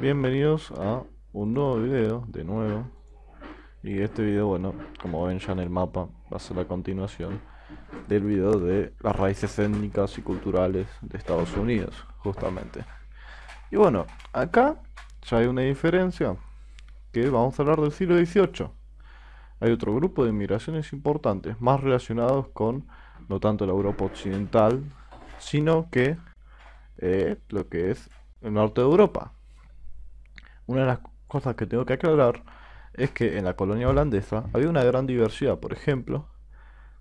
Bienvenidos a un nuevo video, de nuevo. Y este video, bueno, como ven ya en el mapa, va a ser la continuación del video de las raíces étnicas y culturales de Estados Unidos, justamente. Y bueno, acá ya hay una diferencia, que vamos a hablar del siglo XVIII. Hay otro grupo de migraciones importantes, más relacionados con no tanto la Europa occidental, sino que lo que es el norte de Europa. Una de las cosas que tengo que aclarar es que en la colonia holandesa había una gran diversidad. Por ejemplo,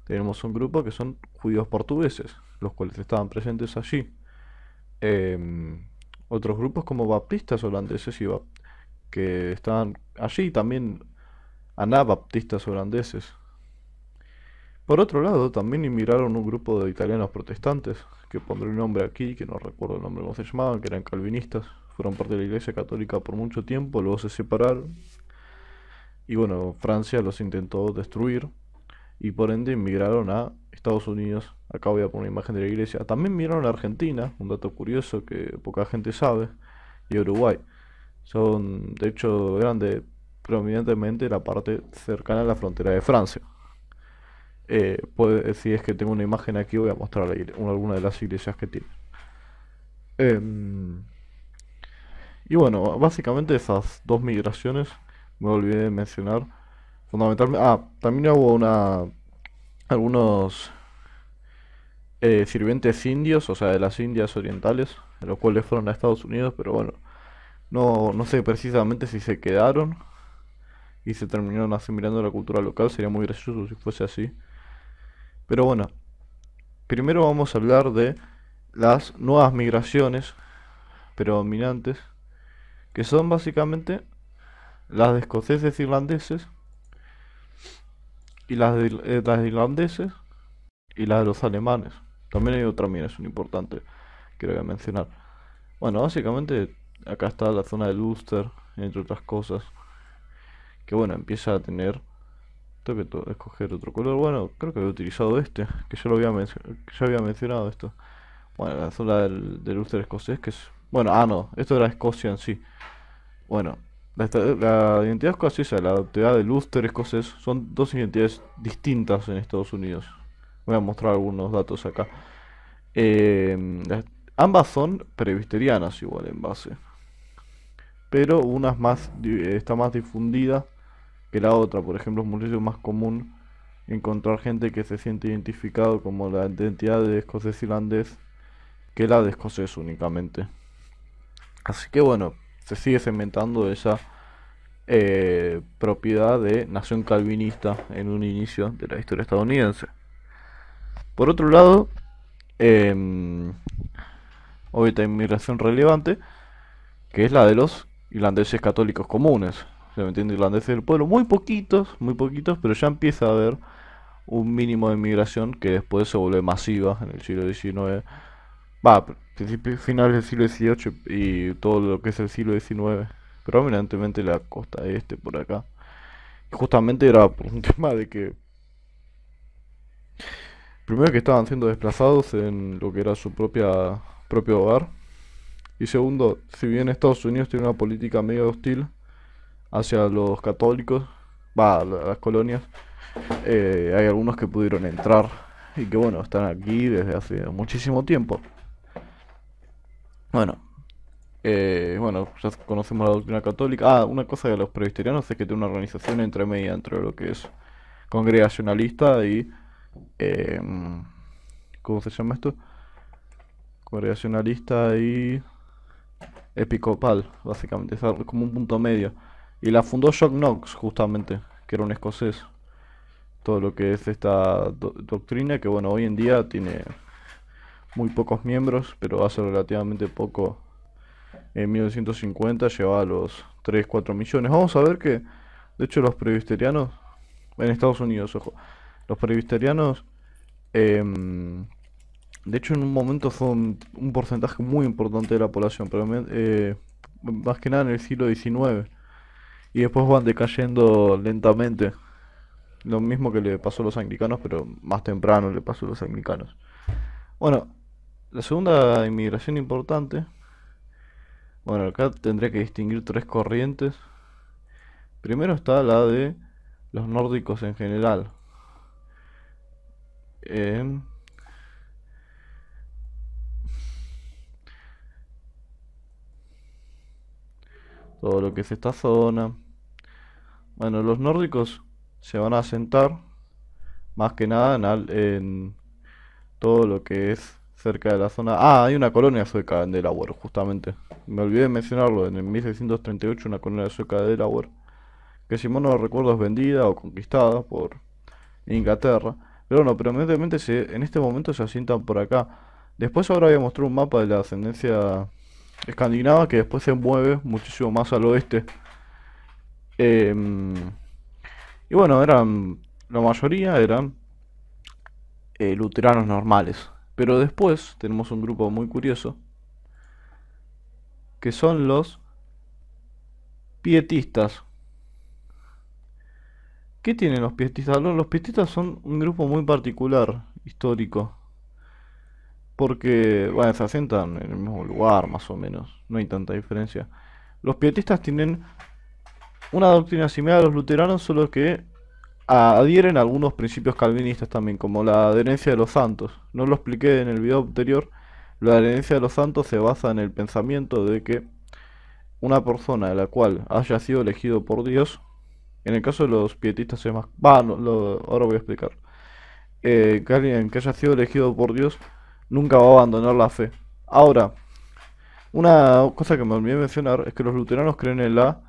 tenemos un grupo que son judíos portugueses, los cuales estaban presentes allí. Otros grupos como baptistas holandeses que estaban allí, también anabaptistas holandeses. Por otro lado, también inmigraron un grupo de italianos protestantes, que pondré un nombre aquí, que no recuerdo el nombre cómo se llamaban, que eran calvinistas. Fueron parte de la Iglesia Católica por mucho tiempo, luego se separaron. Y bueno, Francia los intentó destruir y por ende inmigraron a Estados Unidos. Acá voy a poner una imagen de la iglesia. También migraron a Argentina, un dato curioso que poca gente sabe, y a Uruguay. Son, de hecho, eran de prominentemente la parte cercana a la frontera de Francia. Si es que tengo una imagen aquí, voy a mostrar alguna de las iglesias que tiene. Em, y bueno, básicamente esas dos migraciones me olvidé de mencionar. Fundamentalmente, también hubo algunos sirvientes indios, o sea, de las Indias orientales, los cuales fueron a Estados Unidos, pero bueno, no sé precisamente si se quedaron y se terminaron asimilando a la cultura local, sería muy gracioso si fuese así. Pero bueno, primero vamos a hablar de las nuevas migraciones predominantes, que son básicamente las de escoceses irlandeses y las de irlandeses y las de los alemanes. También hay otra migración importante que voy a mencionar. Bueno, básicamente acá está la zona de Ulster, entre otras cosas, que bueno, empieza a tener... Tengo que escoger otro color. Bueno, creo que había utilizado este, que ya lo había, que ya había mencionado esto. Bueno, la zona del Ulster escocés, que es... Bueno, no, esto era Escocia en sí. Bueno, la identidad escocesa y la identidad del Ulster escocés son dos identidades distintas en Estados Unidos. Voy a mostrar algunos datos acá. Ambas son presbiterianas igual en base, pero una es está más difundida que la otra. Por ejemplo, es mucho más común encontrar gente que se siente identificado como la identidad de escocés irlandés que la de escocés únicamente. Así que bueno, se sigue cementando esa propiedad de nación calvinista en un inicio de la historia estadounidense. Por otro lado, eh, otra inmigración relevante, que es la de los irlandeses católicos comunes. Se me entiende, irlandeses del pueblo, muy poquitos, pero ya empieza a haber un mínimo de inmigración que después se vuelve masiva en el siglo XIX, finales del siglo XVIII y todo lo que es el siglo XIX, predominantemente la costa este por acá. Y justamente era por un tema de que, primero que estaban siendo desplazados en lo que era su propio hogar, y segundo, si bien Estados Unidos tiene una política medio hostil hacia los católicos, las colonias, hay algunos que pudieron entrar y que bueno, están aquí desde hace muchísimo tiempo. Bueno, bueno, ya conocemos la doctrina católica. Una cosa de los presbiterianos es que tiene una organización entre media entre lo que es congregacionalista y... eh, ¿cómo se llama esto? Congregacionalista y episcopal, básicamente, es como un punto medio. Y la fundó John Knox, justamente, que era un escocés. Todo lo que es esta doctrina, que bueno, hoy en día tiene muy pocos miembros, pero hace relativamente poco, en 1950 llevaba a los 3 4 millones. Vamos a ver que, de hecho, los presbiterianos, en Estados Unidos, ojo, los presbiterianos, em, de hecho, en un momento fue un porcentaje muy importante de la población, pero más que nada en el siglo XIX. Y después van decayendo lentamente. Lo mismo que le pasó a los anglicanos, pero más temprano le pasó a los anglicanos. Bueno, la segunda inmigración importante, Bueno, acá tendría que distinguir tres corrientes. Primero está la de los nórdicos en general. Em, todo lo que es esta zona. Bueno, los nórdicos se van a asentar más que nada en todo lo que es cerca de la zona. Ah, hay una colonia sueca en Delaware, justamente. Me olvidé de mencionarlo, en el 1638 una colonia sueca de Delaware, que si mal no recuerdo es vendida o conquistada por Inglaterra. Pero bueno, predominantemente en este momento se asientan por acá. Después ahora voy a mostrar un mapa de la ascendencia escandinava que después se mueve muchísimo más al oeste. Em, y bueno, la mayoría eran luteranos normales. Pero después tenemos un grupo muy curioso, que son los pietistas. ¿Qué tienen los pietistas? Los pietistas son un grupo muy particular, histórico, porque, bueno, se asientan en el mismo lugar, más o menos, no hay tanta diferencia. Los pietistas tienen una doctrina similar a los luteranos, solo que adhieren a algunos principios calvinistas también, como la adherencia de los santos. No lo expliqué en el video anterior. La adherencia de los santos se basa en el pensamiento de que una persona de la cual haya sido elegido por Dios, en el caso de los pietistas es más... ahora voy a explicar. Que alguien que haya sido elegido por Dios nunca va a abandonar la fe. Ahora, una cosa que me olvidé mencionar es que los luteranos creen en la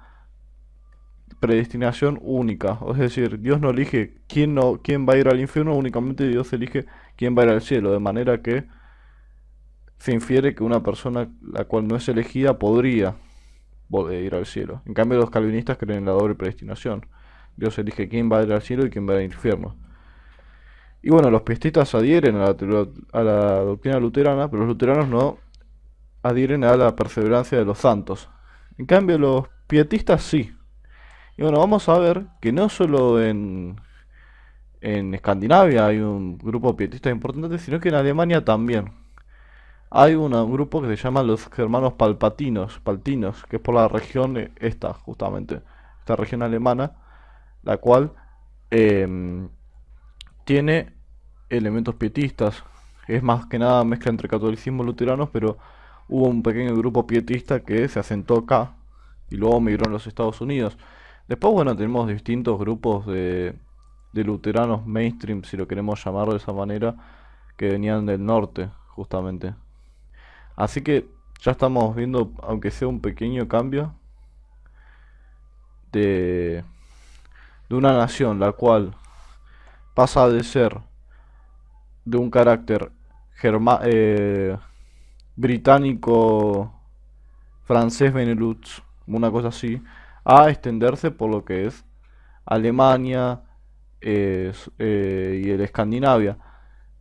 predestinación única. Es decir, Dios no elige quién va a ir al infierno, únicamente Dios elige quién va a ir al cielo. De manera que se infiere que una persona la cual no es elegida podría ir al cielo. En cambio, los calvinistas creen en la doble predestinación. Dios elige quién va a ir al cielo y quién va al infierno. Y bueno, los pietistas adhieren a la doctrina luterana, pero los luteranos no adhieren a la perseverancia de los santos. En cambio, los pietistas sí. Y bueno, vamos a ver que no solo en Escandinavia hay un grupo pietista importante, sino que en Alemania también. Hay un grupo que se llama los germanos paltinos, que es por la región esta, justamente, esta región alemana, la cual em, tiene elementos pietistas. Es más que nada mezcla entre catolicismo y luteranos, pero hubo un pequeño grupo pietista que se asentó acá y luego migró a los Estados Unidos. Después, bueno, tenemos distintos grupos de luteranos mainstream, si lo queremos llamar de esa manera, que venían del norte, justamente. Así que ya estamos viendo, aunque sea un pequeño cambio, de, de una nación la cual pasa de ser de un carácter británico, francés, Benelux, una cosa así, a extenderse por lo que es Alemania y el Escandinavia.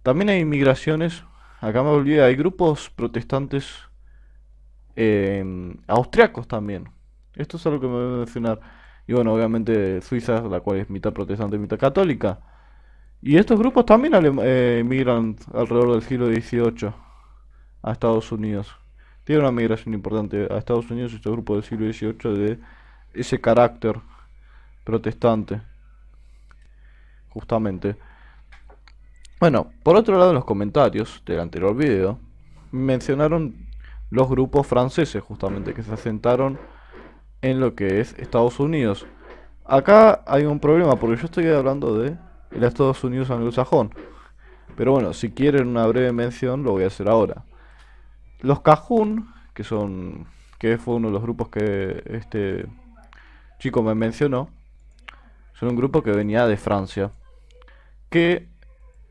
También hay migraciones, acá me olvidé, hay grupos protestantes austriacos también. Esto es algo que me voy a mencionar. Y bueno, obviamente Suiza, la cual es mitad protestante y mitad católica. Y estos grupos también migran alrededor del siglo XVIII a Estados Unidos. Tiene una migración importante a Estados Unidos estos grupos del siglo XVIII de ese carácter protestante, justamente. Bueno, por otro lado, en los comentarios del anterior video mencionaron los grupos franceses, justamente, que se asentaron en lo que es Estados Unidos. Acá hay un problema, porque yo estoy hablando de el Estados Unidos anglosajón. Pero bueno, si quieren una breve mención, lo voy a hacer ahora. Los Cajún, que fue uno de los grupos que este chico me mencionó, son un grupo que venía de Francia, que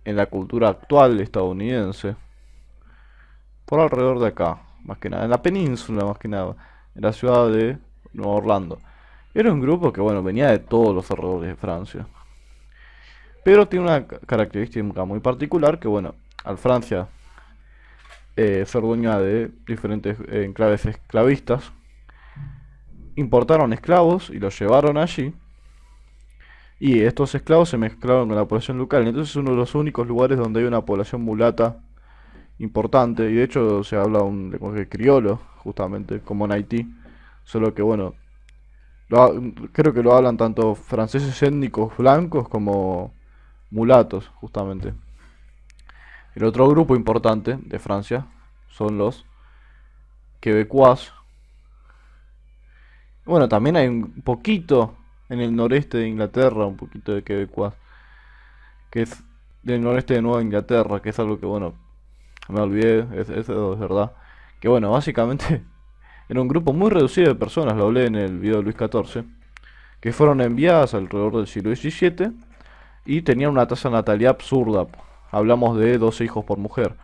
en la cultura actual estadounidense, por alrededor de acá, más que nada, en la península más que nada, en la ciudad de Nueva Orlando, era un grupo que, bueno, venía de todos los alrededores de Francia. Pero tiene una característica muy particular que, bueno, al Francia ser dueña de diferentes enclaves esclavistas, importaron esclavos y los llevaron allí. Y estos esclavos se mezclaron con la población local. Entonces es uno de los únicos lugares donde hay una población mulata importante. Y de hecho se habla un lenguaje criollo, justamente, como en Haití. Solo que bueno, creo que lo hablan tanto franceses étnicos blancos como mulatos, justamente. El otro grupo importante de Francia son los quebecuas. Bueno, también hay un poquito en el noreste de Inglaterra, un poquito de quebecuas, que es del noreste de Nueva Inglaterra, que es algo que, bueno, me olvidé, eso es verdad. Que bueno, básicamente era un grupo muy reducido de personas, lo hablé en el video de Luis XIV, que fueron enviadas alrededor del siglo XVII y tenían una tasa de natalidad absurda. Hablamos de 12 hijos por mujer.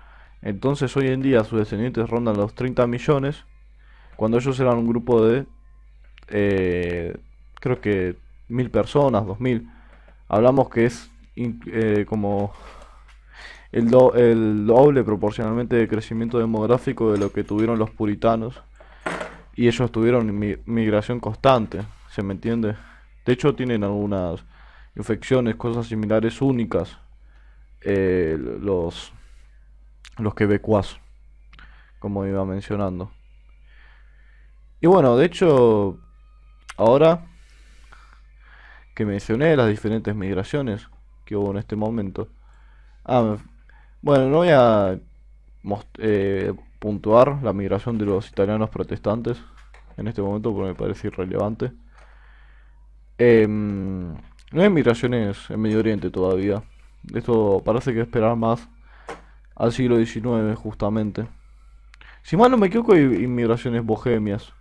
Entonces hoy en día sus descendientes rondan los 30 millones, cuando ellos eran un grupo de, eh, creo que 1000 personas, 2000. Hablamos que es como el doble proporcionalmente de crecimiento demográfico de lo que tuvieron los puritanos. Y ellos tuvieron migración constante, ¿se me entiende? De hecho tienen algunas infecciones, cosas similares únicas, eh, los, los quebecuas, como iba mencionando. Y bueno, de hecho, ahora que mencioné las diferentes migraciones que hubo en este momento. Ah, bueno, no voy a puntuar la migración de los italianos protestantes en este momento porque me parece irrelevante. No hay migraciones en Medio Oriente todavía. Esto parece que esperar más al siglo XIX justamente. Si mal no me equivoco hay inmigraciones bohemias,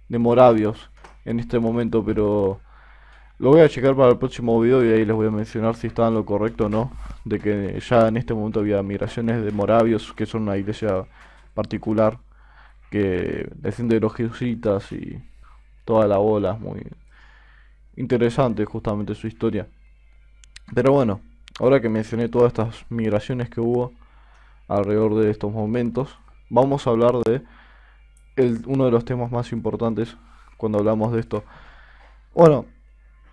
de moravios en este momento, pero lo voy a checar para el próximo video y ahí les voy a mencionar si está en lo correcto o no. De que ya en este momento había migraciones de moravios, que son una iglesia particular, que desciende de los jesuitas y toda la bola. Muy interesante justamente su historia. Pero bueno, ahora que mencioné todas estas migraciones que hubo alrededor de estos momentos, vamos a hablar de uno de los temas más importantes cuando hablamos de esto. Bueno,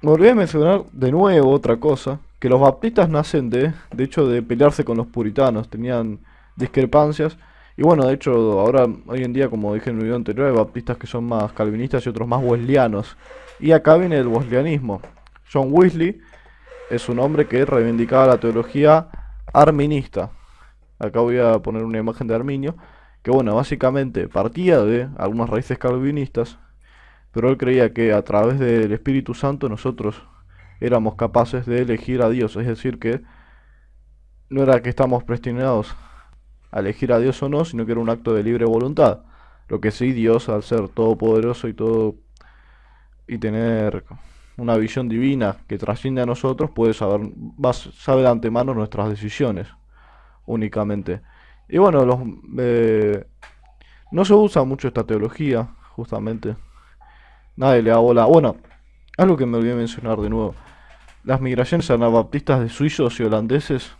me olvidé de mencionar de nuevo otra cosa, que los baptistas nacen de hecho de pelearse con los puritanos, tenían discrepancias, y bueno, de hecho ahora, hoy en día, como dije en el video anterior, hay baptistas que son más calvinistas y otros más wesleyanos, y acá viene el wesleyanismo. John Wesley es un hombre que reivindicaba la teología arminista. Acá voy a poner una imagen de Arminio, que bueno, básicamente partía de algunas raíces calvinistas, pero él creía que a través del Espíritu Santo nosotros éramos capaces de elegir a Dios, es decir, que no era que estamos predestinados a elegir a Dios o no, sino que era un acto de libre voluntad. Lo que sí, Dios, al ser todopoderoso y todo y tener una visión divina que trasciende a nosotros, puede saber, sabe de antemano nuestras decisiones únicamente. Y bueno, no se usa mucho esta teología, justamente. Nadie le da bola. Bueno, algo que me olvidé mencionar de nuevo. Las migraciones anabaptistas de suizos y holandeses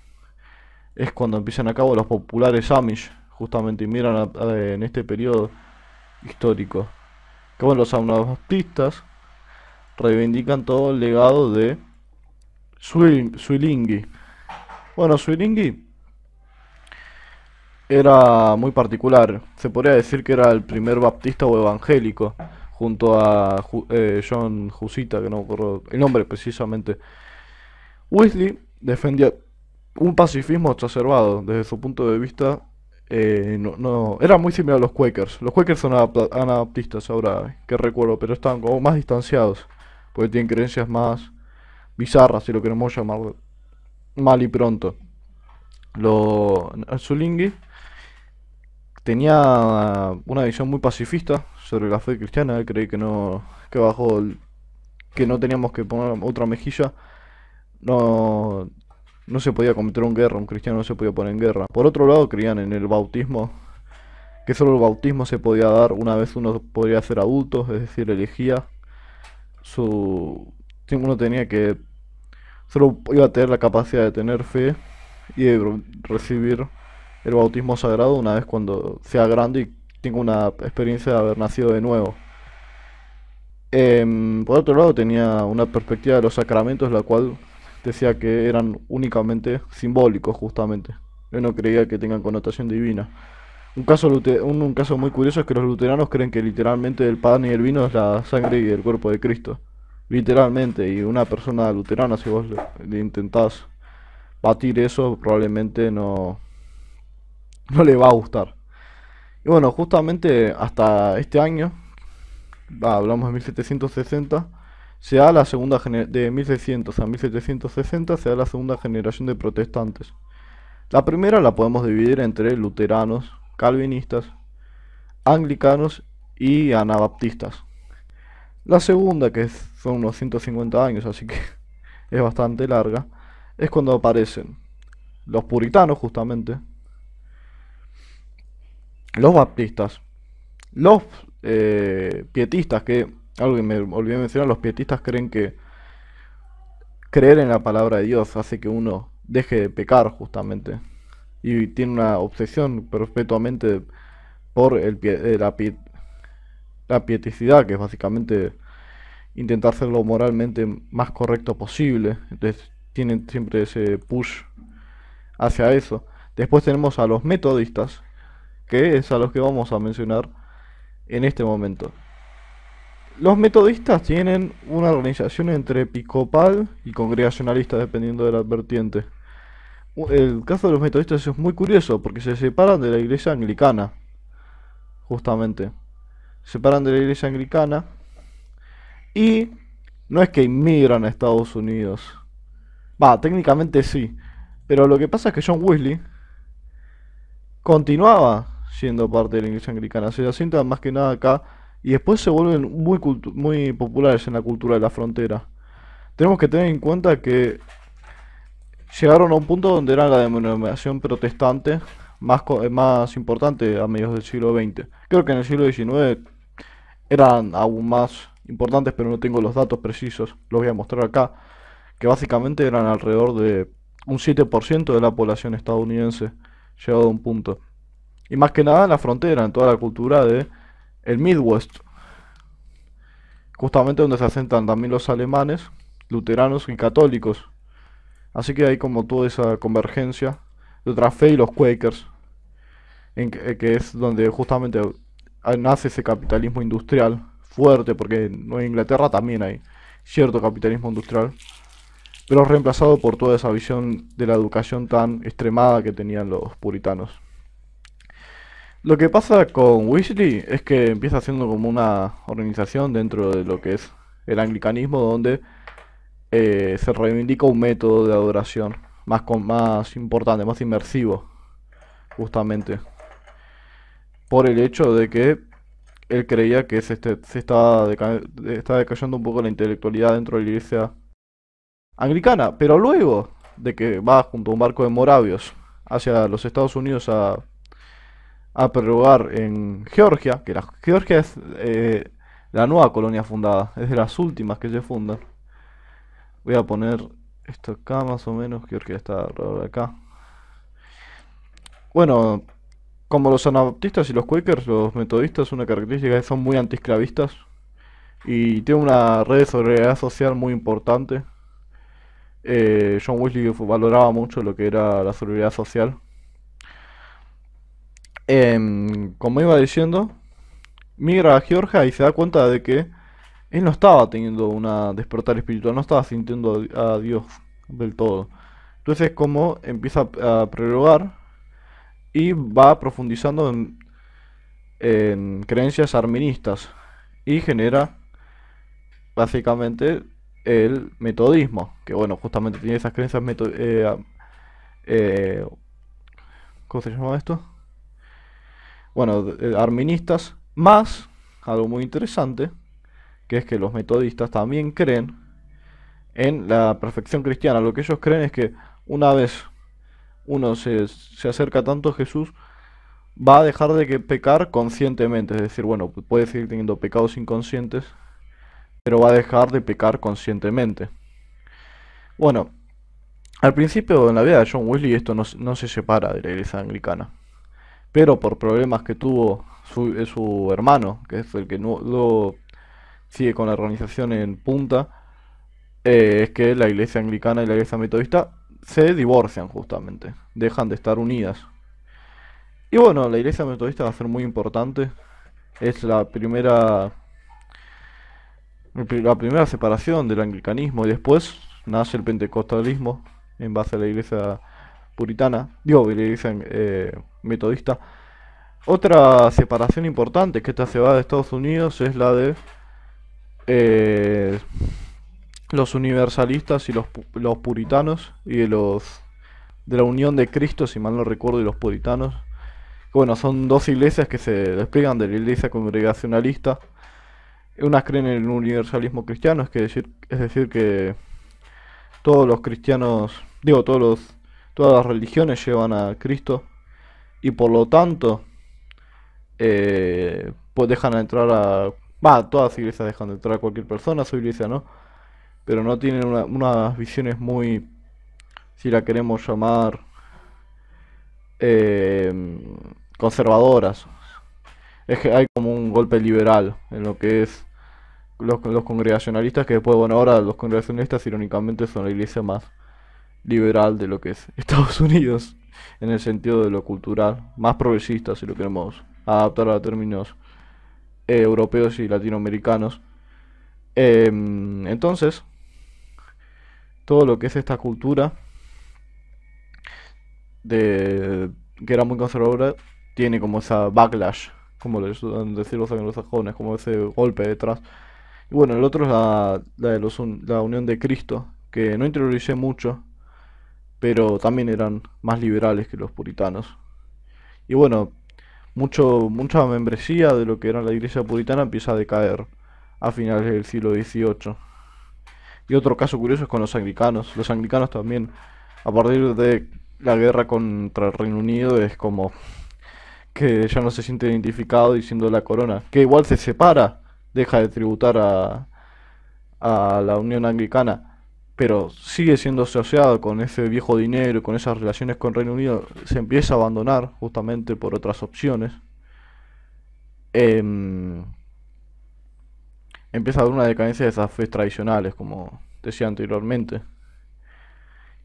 es cuando empiezan a cabo los populares Amish, justamente, y miran en este periodo histórico. Que bueno, los anabaptistas reivindican todo el legado de Zwillingi. Bueno, Zwillingi era muy particular. Se podría decir que era el primer baptista o evangélico, junto a John Husita, que no me acuerdo el nombre precisamente. Wesley defendía un pacifismo exacerbado desde su punto de vista. Era muy similar a los Quakers. Los Quakers son anabaptistas ahora que recuerdo, pero están como más distanciados, porque tienen creencias más bizarras, si lo queremos llamar mal y pronto. Zwingli tenía una visión muy pacifista sobre la fe cristiana. Él creía que no, que que no teníamos que poner otra mejilla. No, no se podía cometer una guerra, un cristiano no se podía poner en guerra. Por otro lado, creían en el bautismo, que solo el bautismo se podía dar una vez uno podía ser adulto, es decir, elegía uno tenía que, solo iba a tener la capacidad de tener fe y de recibir el bautismo sagrado una vez cuando sea grande y tenga una experiencia de haber nacido de nuevo. Por otro lado, tenía una perspectiva de los sacramentos, la cual decía que eran únicamente simbólicos, justamente. Él no creía que tengan connotación divina. Un caso muy curioso es que los luteranos creen que literalmente el pan y el vino es la sangre y el cuerpo de Cristo. Literalmente, y una persona luterana, si vos le intentás batir eso, probablemente no le va a gustar. Y bueno, justamente hasta este año, hablamos de 1760, se da la de 1600 a 1760 se da la segunda generación de protestantes. La primera la podemos dividir entre luteranos, calvinistas, anglicanos y anabaptistas. La segunda, son unos 150 años, así que es bastante larga, es cuando aparecen los puritanos justamente, los baptistas, los pietistas, que algo que me olvidé de mencionar, los pietistas creen que creer en la palabra de Dios hace que uno deje de pecar justamente y tiene una obsesión perpetuamente por la pieticidad, que es básicamente intentar ser lo moralmente más correcto posible. Entonces tienen siempre ese push hacia eso. Después tenemos a los metodistas, que es a los que vamos a mencionar en este momento. Los metodistas tienen una organización entre episcopal y congregacionalista, dependiendo de la vertiente. El caso de los metodistas es muy curioso porque se separan de la iglesia anglicana, justamente. Se separan de la iglesia anglicana y no es que inmigran a Estados Unidos. Va, técnicamente sí. Pero lo que pasa es que John Wesley continuaba siendo parte de la iglesia anglicana. Se asientan más que nada acá y después se vuelven muy populares en la cultura de la frontera. Tenemos que tener en cuenta que llegaron a un punto donde era la denominación protestante más importante a mediados del siglo XX. Creo que en el siglo XIX eran aún más importantes, pero no tengo los datos precisos. Los voy a mostrar acá, que básicamente eran alrededor de un 7% de la población estadounidense, llegado a un punto. Y más que nada en la frontera, en toda la cultura de el Midwest, justamente donde se asentan también los alemanes, luteranos y católicos. Así que hay como toda esa convergencia de otra fe y los Quakers, que es donde justamente nace ese capitalismo industrial fuerte, porque en Nueva Inglaterra también hay cierto capitalismo industrial, pero reemplazado por toda esa visión de la educación tan extremada que tenían los puritanos. Lo que pasa con Weasley es que empieza siendo como una organización dentro de lo que es el anglicanismo, donde se reivindica un método de adoración más importante, más inmersivo, justamente por el hecho de que él creía que estaba decayendo un poco la intelectualidad dentro de la iglesia anglicana, pero luego de que va junto a un barco de moravios hacia los Estados Unidos a prorrogar en Georgia, que Georgia es la nueva colonia fundada, es de las últimas que se fundan. Voy a poner esto acá más o menos, Georgia está alrededor de acá. Bueno, como los anabaptistas y los quakers, los metodistas, una característica es que son muy antiesclavistas y tienen una red de solidaridad social muy importante. John Wesley valoraba mucho lo que era la solidaridad social. Como iba diciendo, migra a Georgia y se da cuenta de que él no estaba teniendo una despertar espiritual, no estaba sintiendo a Dios del todo. Entonces, como empieza a prorrogar y va profundizando en creencias arministas y genera básicamente el metodismo, que bueno, justamente tiene esas creencias ¿cómo se llama esto? Bueno, arministas, más algo muy interesante, que es que los metodistas también creen en la perfección cristiana. Lo que ellos creen es que una vez uno se acerca tanto a Jesús, va a dejar de pecar conscientemente. Es decir, bueno, puede seguir teniendo pecados inconscientes, pero va a dejar de pecar conscientemente. Bueno, al principio en la vida de John Wesley esto no se separa de la iglesia anglicana. Pero por problemas que tuvo su hermano, que es el que luego sigue con la organización en punta, es que la iglesia anglicana y la iglesia metodista se divorcian justamente, dejan de estar unidas. Y bueno, la iglesia metodista va a ser muy importante. Es la primera separación del anglicanismo y después nace el pentecostalismo en base a la iglesia puritana, digo, la iglesia metodista. Otra separación importante que esta se va de Estados Unidos es la de eh, los universalistas y los puritanos y de la unión de Cristo, si mal no recuerdo, y los puritanos. Bueno, son dos iglesias que se despegan de la iglesia congregacionalista. Unas creen en el universalismo cristiano, es decir que todos los cristianos, digo, todas las religiones llevan a Cristo y por lo tanto, pues dejan entrar todas las iglesias dejan de entrar a cualquier persona, su iglesia no, pero no tienen unas visiones muy, si la queremos llamar, eh, conservadoras. Es que hay como un golpe liberal en lo que es los congregacionalistas, que después, bueno, ahora los congregacionalistas irónicamente son la iglesia más liberal de lo que es Estados Unidos, en el sentido de lo cultural, más progresista si lo queremos adaptar a términos europeos y latinoamericanos. Entonces, todo lo que es esta cultura de que era muy conservadora tiene como esa backlash, como les suelen decir los anglosajones, como ese golpe detrás. Y bueno, el otro es la Unión de Cristo, que no interioricé mucho, pero también eran más liberales que los puritanos. Y bueno, mucha membresía de lo que era la iglesia puritana empieza a decaer a finales del siglo XVIII. Y otro caso curioso es con los anglicanos. Los anglicanos también, a partir de la guerra contra el Reino Unido, es como que ya no se siente identificado diciendo la corona, que igual se separa, deja de tributar a la Unión Anglicana, pero sigue siendo asociado con ese viejo dinero, con esas relaciones con Reino Unido, se empieza a abandonar justamente por otras opciones. Em, Empieza a haber una decadencia de esas fe tradicionales, como decía anteriormente.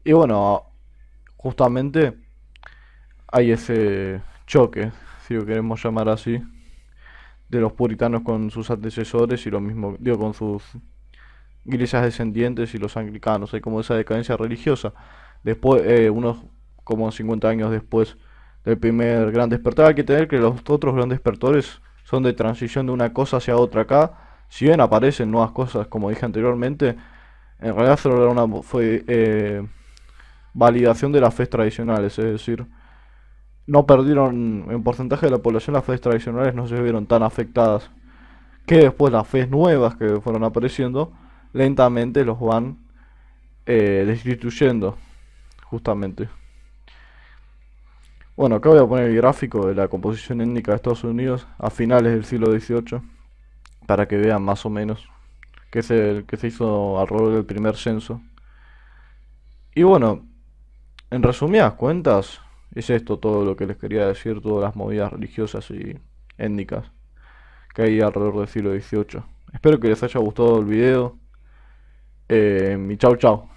Y bueno, justamente hay ese choque, si lo queremos llamar así, de los puritanos con sus antecesores y lo mismo, digo, con sus iglesias descendientes y los anglicanos. Hay como esa decadencia religiosa. Después, unos como 50 años después del primer gran despertar, hay que tener que los otros grandes despertores son de transición de una cosa hacia otra acá. Si bien aparecen nuevas cosas, como dije anteriormente, en realidad solo era fue validación de las fe tradicionales, es decir, no perdieron en porcentaje de la población, las fe tradicionales no se vieron tan afectadas, que después las fe nuevas que fueron apareciendo lentamente los van destituyendo, justamente. Bueno, acá voy a poner el gráfico de la composición étnica de Estados Unidos a finales del siglo XVIII para que vean más o menos que es el que se hizo alrededor del primer censo. Y bueno, en resumidas cuentas, es esto todo lo que les quería decir, todas las movidas religiosas y étnicas que hay alrededor del siglo XVIII. Espero que les haya gustado el video y chau chau.